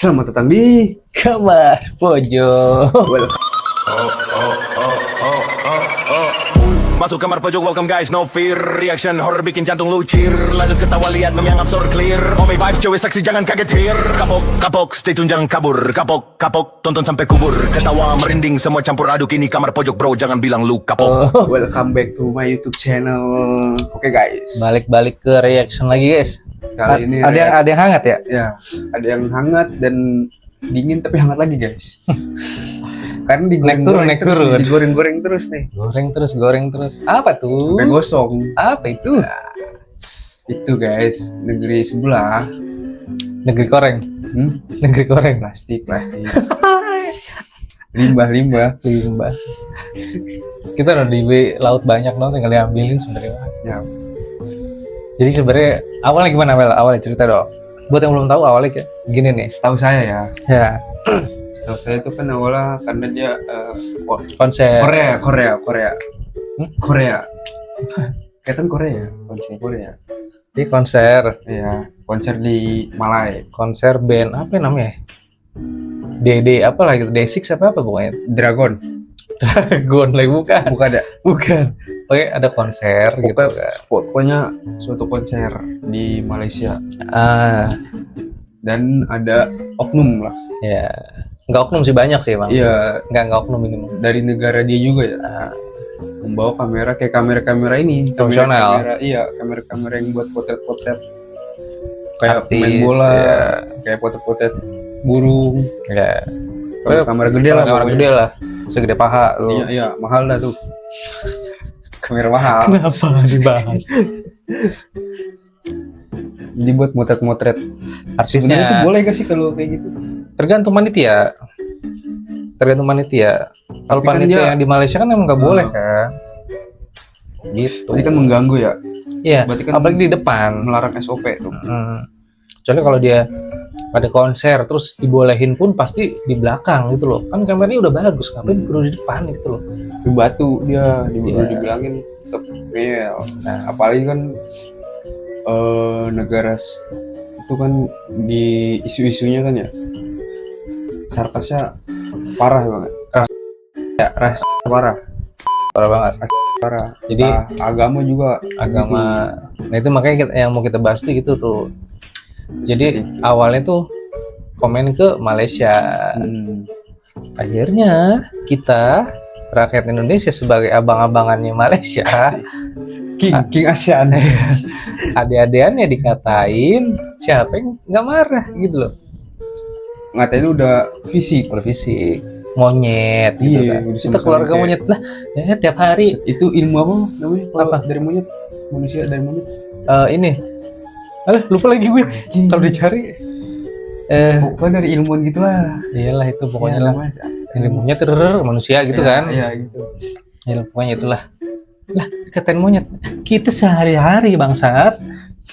Selamat datang di Kamar Pojok. Masuk kamar pojok, welcome guys, no fear. Reaction horror bikin jantung lucir. Lanjut ketawa, lihat mem yang absurd clear. Oh my vibes, cewek seksi jangan kaget here. Kapok, kapok, stay tune jangan kabur. Kapok, kapok, tonton sampai kubur. Ketawa merinding, semua campur aduk. Ini kamar pojok bro, jangan bilang lu kapok. Welcome back to my YouTube channel. Oke guys, Balik ke reaction lagi guys. kali ini Ada yang hangat ya? ya ada yang hangat dan dingin tapi hangat lagi guys. Karena digoreng terus nih. Goreng terus. Apa tuh? Sampai gosong. Apa itu? Itu guys, negeri sebelah. Negeri koreng. Negeri koreng. Plastik. Limbah. Kita udah di laut banyak loh, tinggal diambilin sebenarnya. Ya. Jadi sebenarnya awalnya gimana Mel? Awalnya cerita dong. Buat yang belum tahu awalnya kayak gini nih. Setahu saya ya. Ya. Setahu saya itu kan awalnya karena dia Konser. Korea. Kaitan Korea, konser Korea. Di konser. Iya, konser di Malai. Konser band apa namanya? DD apa lah gitu, D6 apa pokoknya. Dragon. Dragon lagi bukan. Bukan. Oke, ada konser gitu kan. Pokoknya suatu konser di Malaysia Dan ada oknum lah. ya, nggak oknum sih, banyak sih Bang. Iya, Nggak oknum ini Bang. dari negara dia juga ya. Membawa kamera kayak kamera ini. Profesional. Kamera yang buat potret-potret. Kayak Artis, pemain bola, ya. kayak potret-potret burung. Ya. Kalau kamera gede lah. Kamera pokoknya. gede lah. Segede paha lu. Iya, mahal dah tuh. Kamera mahal. Kenapa dibahas? Jadi buat motret-motret. Sebenarnya itu Artisnya boleh gak sih kalau kayak gitu? tergantung panitia. Kalau Tapi kan panitia dia- yang di Malaysia kan emang nggak boleh kan. Gitu. Tadi kan mengganggu ya, Iya. berarti kan Apalagi di depan. melarang SOP tuh. Kecuali kalau dia ada konser terus dibolehin pun pasti di belakang gitu loh. Kan kameranya udah bagus, ngapain perlu di depan gitu loh. Di batu dia, Iya. dibilangin tetap ngeyel. Nah, apalagi kan negara itu kan di isu-isunya kan ya, sarkasnya parah banget. Ras parah Parah banget. parah. Jadi Agama juga agama. Nah itu makanya yang mau kita bahas tuh gitu tuh. Jadi Sedikit. awalnya tuh komen ke Malaysia. Akhirnya kita rakyat Indonesia sebagai abang-abangannya Malaysia, King ASEAN. adik-adikannya dikatain, siapa yang nggak marah gitu loh. Ngatain udah fisik. Fisik monyet gitu Iya, kan. udah Kita sama-sama keluarga kayak- monyet lah, ya tiap hari. Itu ilmu apa namanya? Kalau Apa? dari monyet? Manusia dari monyet. Ini, alah lupa lagi gue. Kalau dicari, Pokoknya dari ilmuwan gitu lah. iyalah itu pokoknya Iya, lah. namanya. Ilmunya manusia gitu Iya, kan. Iya gitu. Ya, pokoknya itulah. Lah, katain monyet. Kita sehari-hari bangsat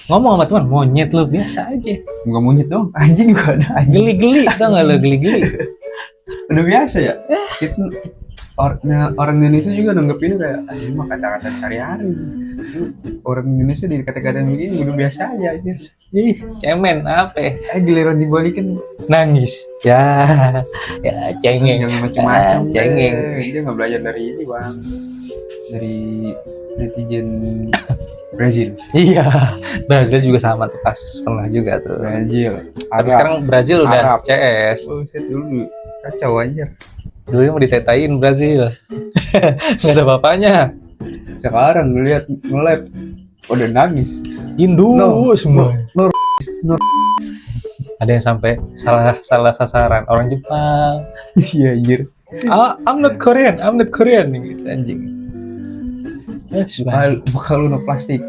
ngomong sama teman monyet lu biasa aja. Bukan monyet dong, anjing juga ada anjing. Geli-geli, tau nggak lo geli-geli? Udah biasa ya. Kita orang Indonesia juga nanggepinnya kayak ini mah kata-kata sehari-hari. Orang Indonesia dikata-katain begini udah biasa aja aja. Ih, cemen apa? Giliran dibalikin Nangis. Ya cengeng. yang macam-macam. Cengeng. Dia nggak belajar dari ini bang. Dari netizen Brazil. Iya, Brazil juga sama tuh kasus pernah juga tuh. Brazil. Tapi sekarang Brazil udah Arab. CS. Oh, set dulu kacau aja. Dulu mau ditetain Brazil. Nggak ada bapaknya. Sekarang ngeliat nge-live udah nangis. Indo No, semua. no, Ada yang sampai salah sasaran orang Jepang. Iya anjir. I'm not Korean gitu anjing. Bakal lunak plastik.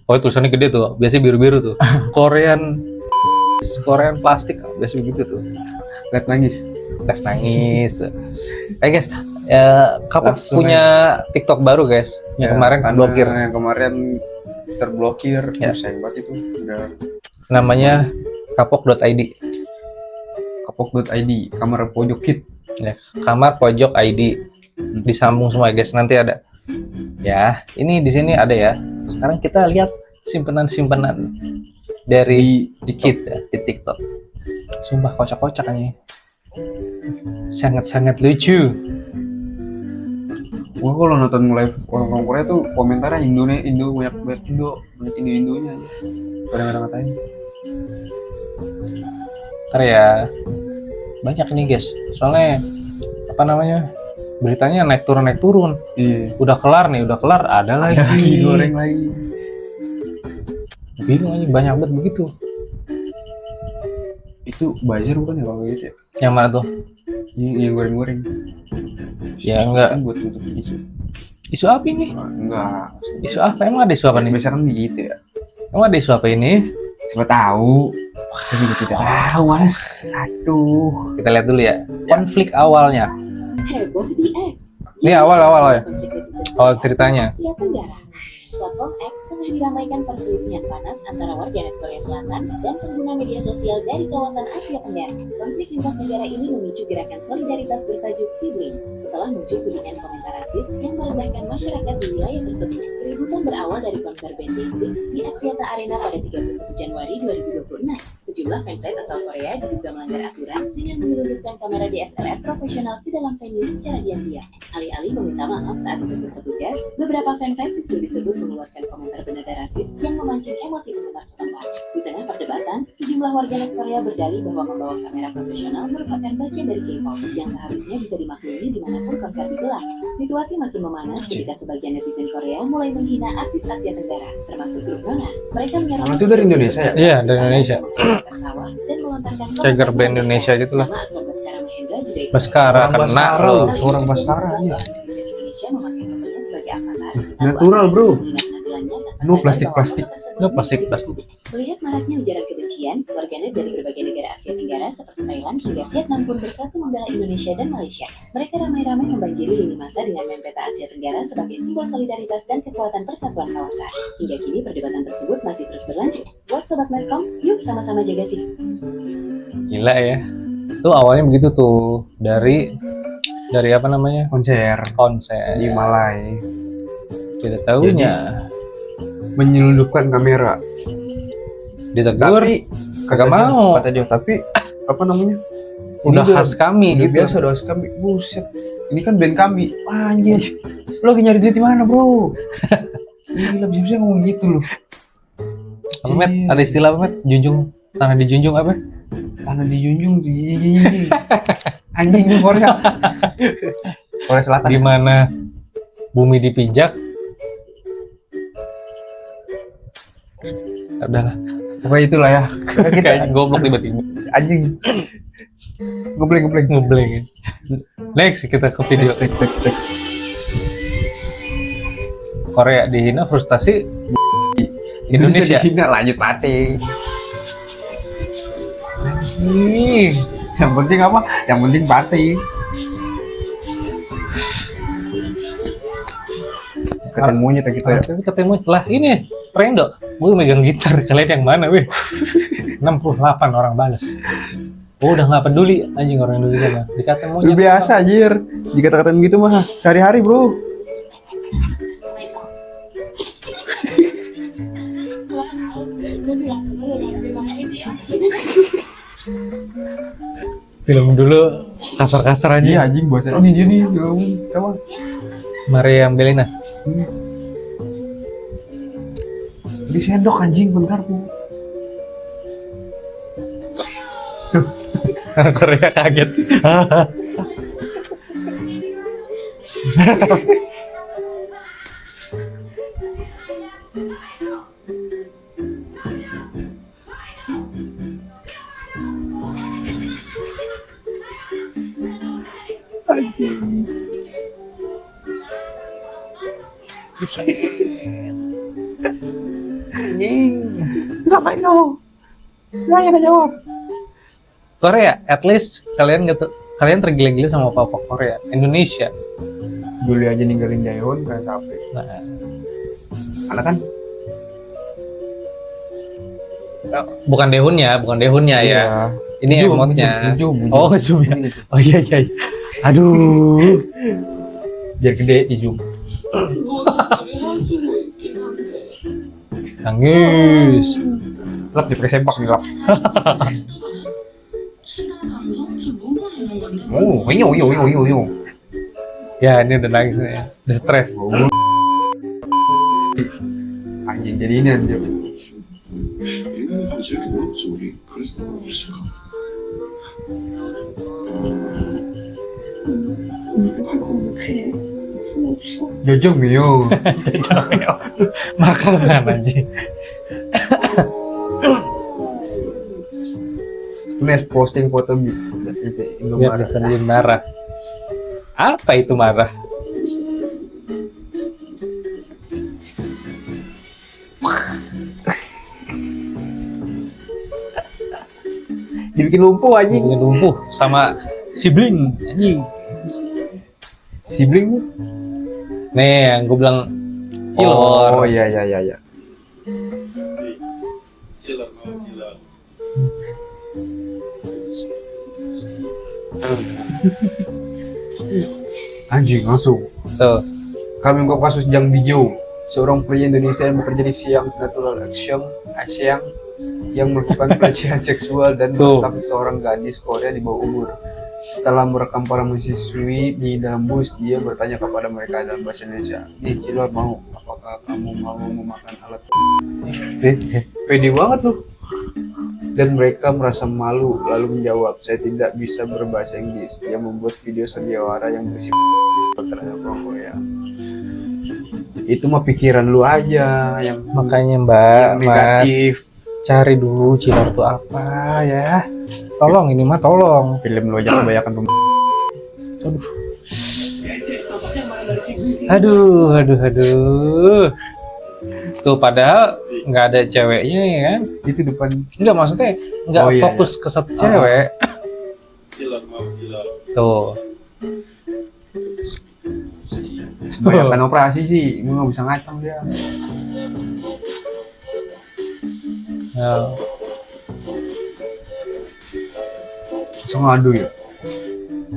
Oh tulisannya gede tuh, biasanya biru-biru tuh. Korean plastik, biasa begitu tuh. Lihat nangis. Live nangis tuh. Guys, Kapok Langsung punya TikTok baru guys. Yang kemarin karena blokir. Yang kemarin terblokir. Ya. Sayang banget itu. Udah Namanya kapok.id. kapok.id, kamar pojok kit. Ya, kamar pojok ID. Disambung semua guys, nanti ada. Ya, ini di sini ada ya. Sekarang kita lihat simpenan-simpenan dari Di dikit ya, di TikTok. Sumpah kocak-kocak aja. Sangat-sangat lucu. Gua kalau nonton live orang Korea tuh komentarnya Indo banyak banget banyak Indonya aja. Kadang-kadang katanya. Ntar ya banyak nih guys. Soalnya apa namanya? Beritanya naik turun. Iya. Udah kelar ada lagi. Goreng lagi. Bingung aja banyak banget begitu. Itu buzzer bukan ya kalau gitu ya? Yang mana tuh? Yang goreng-goreng. Ya enggak. Kan buat nutup isu. Isu apa ini? Enggak. Isu apa? Emang ada isu apa nih? Biasa kan gitu ya. Emang ada isu apa ini? Siapa tahu. Saya juga tidak tahu, Mas. Aduh. Kita lihat dulu ya. Konflik awalnya. Heboh di X. Ini awal ya. Awal ceritanya. Asia Tenggara. Platform X tengah diramaikan perselisihan panas antara warganet Korea Selatan dan pengguna media sosial dari kawasan Asia Tenggara. Konflik lintas negara ini memicu gerakan solidaritas bertajuk Siblings setelah muncul tudingan komentar rasis yang merendahkan masyarakat di wilayah tersebut. Keributan berawal dari konser band Day6 di Axiata Arena pada 31 Januari 2026. Sejumlah fansite asal Korea diduga melanggar aturan dengan menyelundupkan kamera DSLR profesional ke dalam venue secara diam-diam. Alih-alih meminta maaf saat ditegur petugas, beberapa fansite justru disebut mengeluarkan komentar bernada rasis yang memancing emosi penggemar setempat. Di tengah perdebatan, sejumlah warganet Korea berdalih bahwa membawa kamera profesional merupakan bagian dari K-pop yang seharusnya bisa dimaklumi dimanapun konser digelar. Situasi makin memanas ketika sebagian netizen Korea mulai menghina artis Asia Tenggara, termasuk grup Nona. Mereka menyerang Itu dari Indonesia ya? Iya, dari Indonesia. Dan melontarkan Cagar band Indonesia gitu lah. nama aktor Baskara Mahendra juga ikut Baskara Orang kena Baskara loh. loh. Seorang Baskara, iya. Indonesia memakai fotonya sebagai avatar. Natural, bro. No No plastik-plastik. No plastik. Melihat maraknya ujaran kebencian, warganet dari berbagai negara Asia Tenggara seperti Thailand hingga Vietnam pun bersatu membela Indonesia dan Malaysia. Mereka ramai-ramai membanjiri lini masa dengan mempeta Asia Tenggara sebagai simbol solidaritas dan kekuatan persatuan kawasan. Hingga kini perdebatan tersebut masih terus berlanjut. Buat Sobat Medcom, yuk sama-sama jaga sikap. Gila ya. Tuh awalnya begitu tuh dari apa namanya? Konser Konser. di Malai. Tidak tahunya Menyelundupkan kamera. ditegur. Tapi Kagak mau. Kata dia, tapi apa namanya? Udah Ini khas kami udah gitu. biasa udah khas kami. Buset. Ini kan band kami. Wah, anjir. Lo lagi nyari duit di mana, Bro? Gila, bisa ngomong gitu loh. Apa Met? Ada istilah apa Met? Junjung tanah dijunjung apa? Karena dijunjung anjing di Korea. Korea Selatan. Di mana bumi dipijak. Udahlah. Pokoknya itulah ya. Kayak goblok tiba-tiba. Anjing. Gebleng. Ngebleng. Next kita ke video. Next. Korea dihina frustasi Indonesia. Dihina, lanjut mati. Ih, Yang penting apa? Yang penting mati. Ketemunya tak gitu ya. ketemu lah ini Rendo, gue megang gitar, kalian yang mana weh? 68 orang balas. Oh, udah nggak peduli anjing orang Indonesia mah. Dikatain monyet. Udah biasa anjir. Dikata-katain gitu mah sehari-hari, Bro. Film dulu kasar-kasar aja. Iya anjing bahasa ini dia nih. Kamu. Maria Belina. Di sendok anjing bentar Bu. Korea kaget. Anjing. Ngapain kamu? Nggak jawab. Korea, at least kalian gitu, kalian tergila-gila sama papa Korea. Indonesia, Dulu aja ninggalin Daehoon kan sampai. nah, Karena kan bukan dehunnya ya. Ini emotnya. Oh, zoom ya. Oh iya. Aduh. Biar gede di zoom. Nangis. Lap di sempak nih lap. Oh, yo. Ya ini udah nangis nih, udah stres. Anjing jadi ini anjir. 얘네들 재미가 없어 우리 그래서 그러실까? Jojong yo. Makanan anjing. Nes posting foto itu Biar Indomaret. disendiri marah. Apa itu marah? Dibikin lumpuh anjing. Bikin lumpuh sama sibling anjing. Sibling tuh. Nih yang gue bilang cilor. Oh iya. Anjing langsung. Tuh. Kami mengungkap kasus Jang Bijo, seorang pria Indonesia yang bekerja di Siang Natural Action Asyang yang melakukan pelecehan seksual dan Tuh. menangkap seorang gadis Korea di bawah umur. Setelah merekam para mahasiswi di dalam bus, dia bertanya kepada mereka dalam bahasa Indonesia, "Nih, Cilor mau, apakah kamu mau memakan alat?" Pede banget loh. Dan mereka merasa malu lalu menjawab, "Saya tidak bisa berbahasa Inggris." Dia membuat video sandiwara yang berisi terhadap orang Korea. Itu mah pikiran lu aja yang Makanya Mbak, yang Mas, negatif. cari dulu cilor tuh apa ya. Tolong ini mah tolong. Film lu aja kebanyakan Aduh. Tuh padahal nggak ada ceweknya ya kan? itu depan. Enggak maksudnya nggak Oh, iya, fokus ke satu cewek. Tuh. Kebanyakan operasi sih, lu nggak bisa ngacang dia. Ya. Langsung ngadu ya.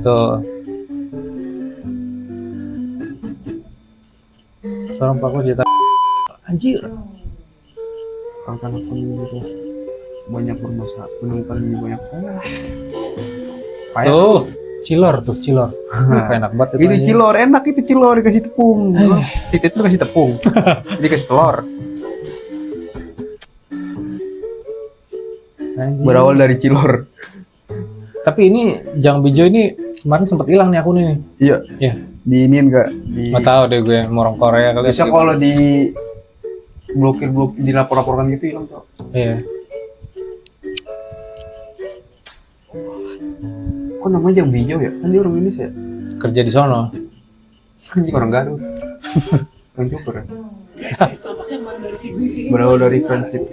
Tuh. Seorang pelaku cerita anjir. Karena pun itu banyak bermasalah, menemukan lebih banyak. Payah. Tuh, cilor. Enak banget Itu anjing. cilor, enak itu cilor dikasih tepung. Titit lu kasih tepung. Jadi kasih telur. Anjing. Berawal dari cilor. Tapi ini Jang Bijo ini kemarin sempat hilang nih akun ini. Iya. Iya. Diinin enggak? Di Nggak tahu deh gue orang Korea kali. bisa kalau di blokir dilapor-laporkan gitu hilang tuh. Iya. Kok namanya Jang Bijo ya? Kan dia orang Indonesia ya? Kerja di sono. Kan dia orang Garut. Kan cukur ya? Berawal dari friendship.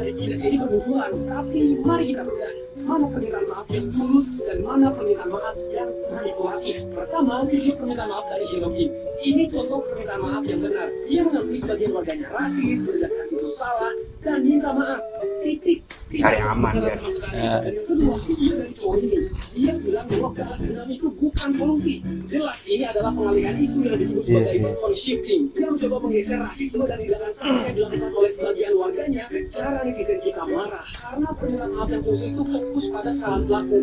Jadi berhubungan, tapi mari kita bedah mana permintaan maaf yang tulus dan mana permintaan maaf yang manipulatif. Pertama, video permintaan maaf dari Heroin. Ini contoh permintaan maaf yang benar. Dia mengakui sebagian warganya rasis, menegaskan itu salah, dan minta maaf. Titik. Cari aman, ya. Dan yang kedua, video dari cowok ini. Dia bilang bahwa balas dendam itu bukan solusi. Jelas ini adalah pengalihan isu yang disebut sebagai tone shifting. Dia mencoba menggeser rasisme dan tindakan salah yang dilakukan oleh sebagian warganya ke cara netizen kita marah. Karena permintaan maaf yang tulus itu fokus pada salah pelaku,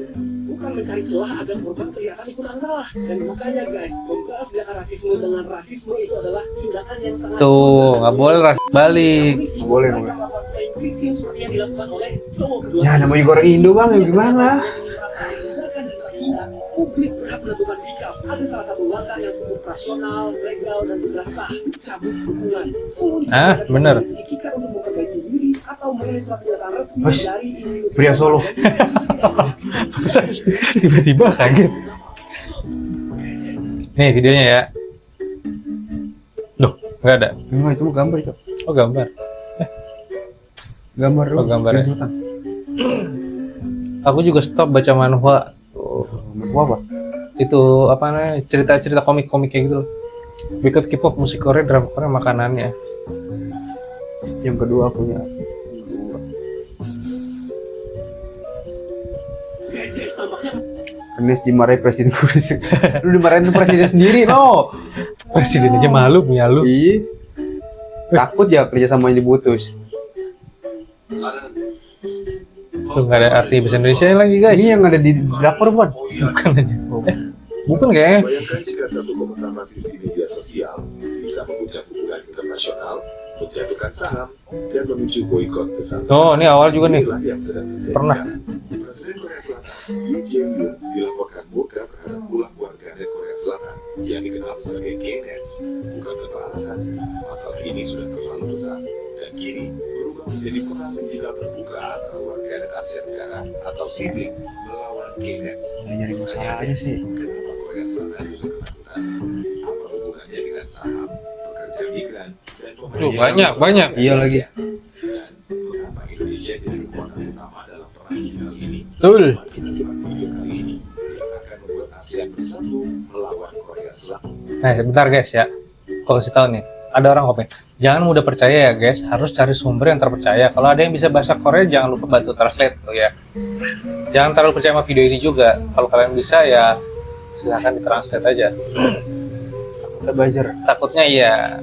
bukan mencari celah agar korban kelihatan ikutan salah. Dan makanya guys, membahas tindakan rasisme dengan rasisme itu adalah tindakan yang sangat Tuh, nggak boleh rasis balik. Boleh. seperti yang dilakukan oleh cowok kedua. Ya namanya juga orang Indo bang, ya gimana? Publik berhak menentukan sikap. Ada salah satu langkah yang cukup rasional, legal, dan juga sah. Cabut dukungan. Bener. Diikat untuk memperbaiki diri atau merilis surat pernyataan resmi Wes, dari institusi pria Solo. Tiba-tiba kaget. Nih videonya ya. Loh, nggak ada. Enggak, itu mah gambar itu. Oh gambar. Gambar Oh, gambar ya. Sultan. Aku juga stop baca manhwa. Manhwa apa? Itu apa namanya, cerita-cerita komik-komik kayak gitu loh. Berikut K-pop, musik Korea, drama Korea, makanannya. Yang kedua punya. guys, tampaknya Ernest dimarahi presiden Korea. Lu dimarahin presiden sendiri no. Presiden aja malu punya lu. Ih. Takut ya kerja sama ini diputus. Tuh nggak ada arti bahasa Indonesia lagi guys. Ini yang ada di drakor bukan? Bukan aja. Bukan kayaknya. Bayangkan jika satu komentar rasis di media sosial bisa mengucap hubungan internasional, menjatuhkan saham, dan memicu boikot besar. Oh, ini awal juga nih. Inilah yang sedang terjadi Pernah. sekarang. Presiden Korea Selatan Lee Jae-myung dilaporkan murka terhadap ulah warganet Korea Selatan yang dikenal sebagai K-Nets. Bukan tanpa alasan, masalah ini sudah terlalu besar dan kini berubah menjadi perang digital terbuka antara warganet Asia Tenggara atau sibling melawan K-Nets. Nyari masalah aja sih. Kenapa Korea Selatan justru ketakutan? Apa hubungannya dengan saham, pekerja migran, dan Tuh banyak. Iya lagi. Dan mengapa Indonesia jadi kekuatan utama dalam perang digital ini? Betul. Mari kita simak video kali ini yang akan membuat ASEAN bersatu melawan Korea Selatan. Nah, sebentar guys ya. Aku kasih tahu nih. Ada orang komen, jangan mudah percaya ya guys, harus cari sumber yang terpercaya. Kalau ada yang bisa bahasa Korea, jangan lupa bantu translate tuh ya. Jangan terlalu percaya sama video ini juga. Kalau kalian bisa ya silahkan ditranslate aja. Kita buzzer. Takutnya ya.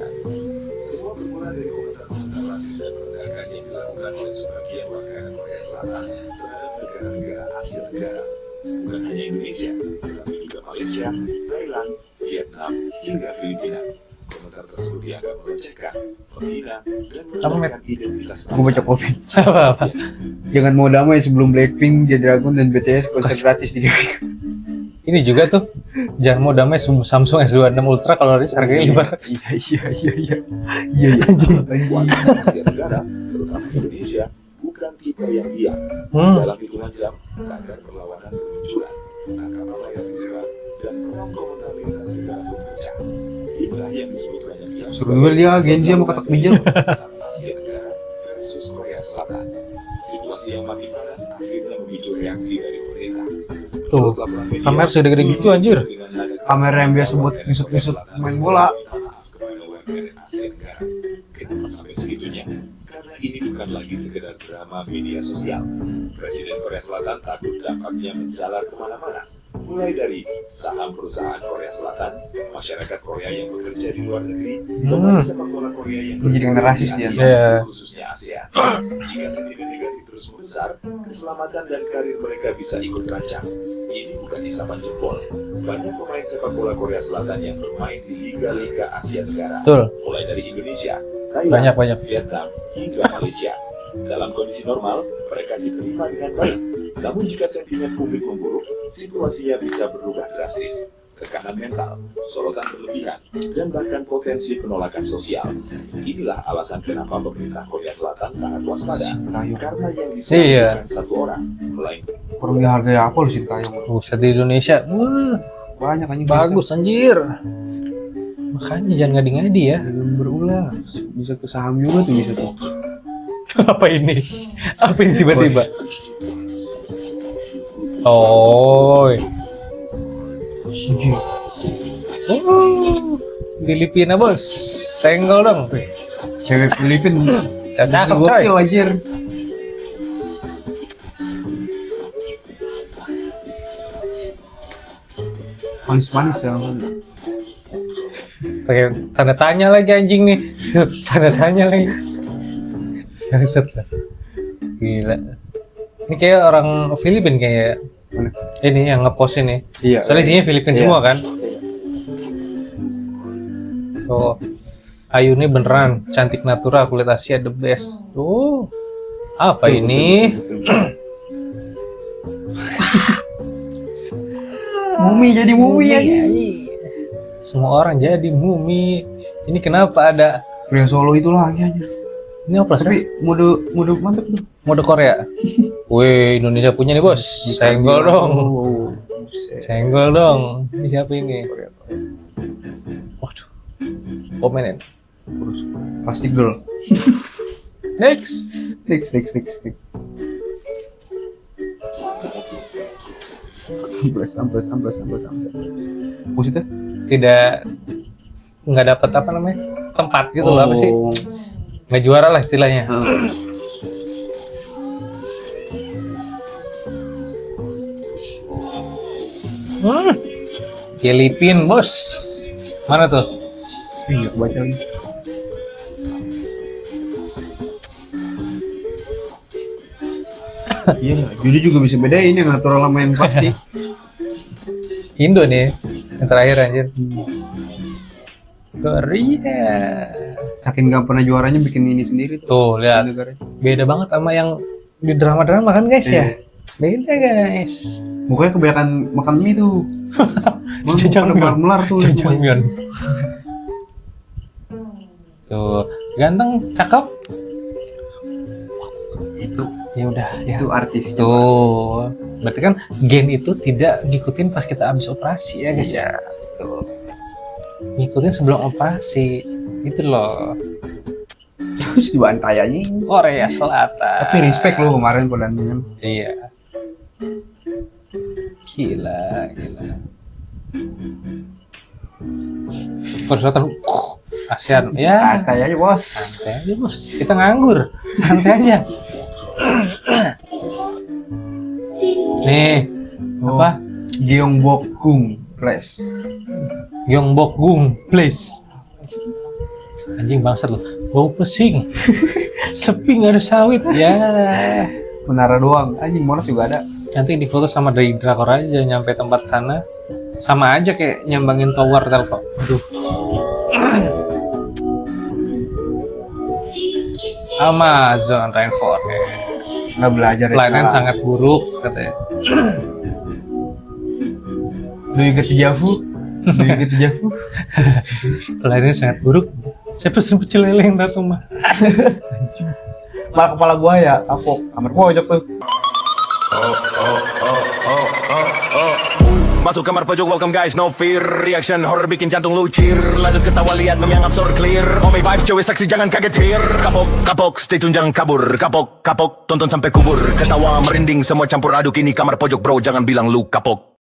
Semua bermula dari komentar-komentar rasis dan perdagangan yang dilakukan oleh sebagian warga Korea Selatan terhadap negara-negara Asia Tenggara. Bukan hanya Indonesia, tetapi juga Malaysia, Thailand, Vietnam, hingga Filipina. Komentar tersebut dianggap melecehkan, menghina, dan merendahkan identitas Aku baca komen. Apa-apa. Jangan mau damai sebelum Blackpink, G-Dragon, dan BTS konser gratis di GBK. Ini juga tuh, jangan mau damai Samsung S26 Ultra kalau rilis harganya 500. Iya. warga Asia Tenggara, terutama Indonesia, bukan kita yang diam. Dalam hitungan jam, kadar perlawanan bermunculan, nakama layar diserang, dan perang komentar lintas negara berpecah. Inilah yang disebut banyak pihak Suruh duel dia, Genji sama kotak bijak. Asia Tenggara versus Korea Selatan. Situasi yang makin panas akhirnya memicu reaksi dari pemerintah. Tuh, kamera sudah gede gitu anjir. Kamera yang biasa buat ngisut-ngisut main bola. Kenapa sampai segitunya? Karena ini bukan lagi sekedar drama media sosial. Presiden Korea Selatan takut dampaknya menjalar kemana-mana. Mulai dari saham perusahaan Korea Selatan, masyarakat Korea yang bekerja di luar negeri, pemain sepak bola Korea yang Ini jadi kena rasis dia. Iya. khususnya ASEAN. Jika sentimen negatif terus membesar, keselamatan dan karir mereka bisa ikut terancam. Ini bukan isapan jempol. Banyak pemain sepak bola Korea Selatan yang bermain di liga-liga Asia Tenggara, Betul. mulai dari Indonesia, Thailand, Banyak. Vietnam, hingga Malaysia. Dalam kondisi normal, mereka diterima dengan baik. Namun jika sentimen publik memburuk, situasinya bisa berubah drastis. Tekanan mental, sorotan berlebihan, dan bahkan potensi penolakan sosial. Inilah alasan kenapa pemerintah Korea Selatan sangat waspada. Karena yang diserang Iya. bukan satu orang, melainkan Kurang harganya apa lu sih kayak Buset di Indonesia. banyak anjing. Bagus anjir. Makanya jangan ngadi-ngadi ya. Jangan berulah. Bisa ke saham juga tuh bisa tuh. Apa ini? Apa ini tiba-tiba? Oh. Filipina bos. Senggol dong. Cewek Filipin. Cakep coy. Gokil anjir. Manis-manis ya. Pakai tanda tanya lagi anjing nih. Tanda tanya lagi. Bangsat lah. Gila. Ini kayak orang Filipin kayak. Ini yang ngepost ini. Iya. Soalnya isinya Filipin Iya. semua kan. Oh, Ayu ini beneran cantik natural, kulit Asia the best. Oh, apa ini? Mumi jadi mumi ya. Semua orang jadi mumi. Ini kenapa ada? Pria Solo itu lagi aja. Ini apa sih? Tapi mode mantep tuh. Mode Korea. Wih, Indonesia punya nih bos. Senggol dong. Oh, buset. Senggol dong. Ini siapa ini? Korea. Waduh. Komenin. Terus plastik girl. Next. Next. Amplas. Maksudnya? Nggak dapat apa namanya? Tempat gitu loh, apa sih? Nggak juara lah istilahnya. Filipin bos. Mana tuh? Iya, baca lagi. Iya, judi juga bisa bedain yang natural sama yang plastik. Indo nih yang terakhir anjir. Korea. Saking gampangnya juaranya bikin ini sendiri tuh. Tuh lihat, Negara. beda banget sama yang di drama-drama kan guys ya. Iya. Beda guys. Mukanya kebanyakan makan mie tuh. Jajangmyeon. melar tuh. Jajangmyeon. Tuh, ganteng, cakep. Itu ya udah ya. Itu artis. Tuh, berarti kan gen itu tidak ngikutin pas kita habis operasi ya guys ya. Tuh. Ngikutin sebelum operasi. Gitu loh. Terus dibantai aja. Korea Selatan. Tapi respect lo kemarin pertandingan. Iya. Gila. Korea Selatan ASEAN ya. Santai aja bos. Santai aja bos. Kita nganggur. Santai aja. Nih, apa? Gyeongbokgung Place. Gyeongbokgung Place. Anjing bangsat lu. Bau pesing. Sepi nggak ada sawit. Ya. Menara doang. Anjing Monas juga ada. Nanti difoto sama dari drakor aja nyampe tempat sana. Sama aja kayak nyambangin tower telkom. Aduh. Amazon Rainforest. Nggak belajar ya. Pelayanan sangat buruk katanya. Do you get the Javu? Do you get the Javu? Pelayanan sangat buruk. Saya pesen pecel lele yang datang mah. Malah kepala gua ya, kapok. Kamar pojok tuh. Masuk kamar pojok, welcome guys, no fear. Reaction horror bikin jantung lucir. Lanjut ketawa, lihat meme yang absurd clear. Omi vibes, cewek seksi jangan kaget here. Kapok, stay tune jangan kabur. Kapok, tonton sampai kubur. Ketawa merinding, semua campur aduk ini kamar pojok bro, jangan bilang lu kapok.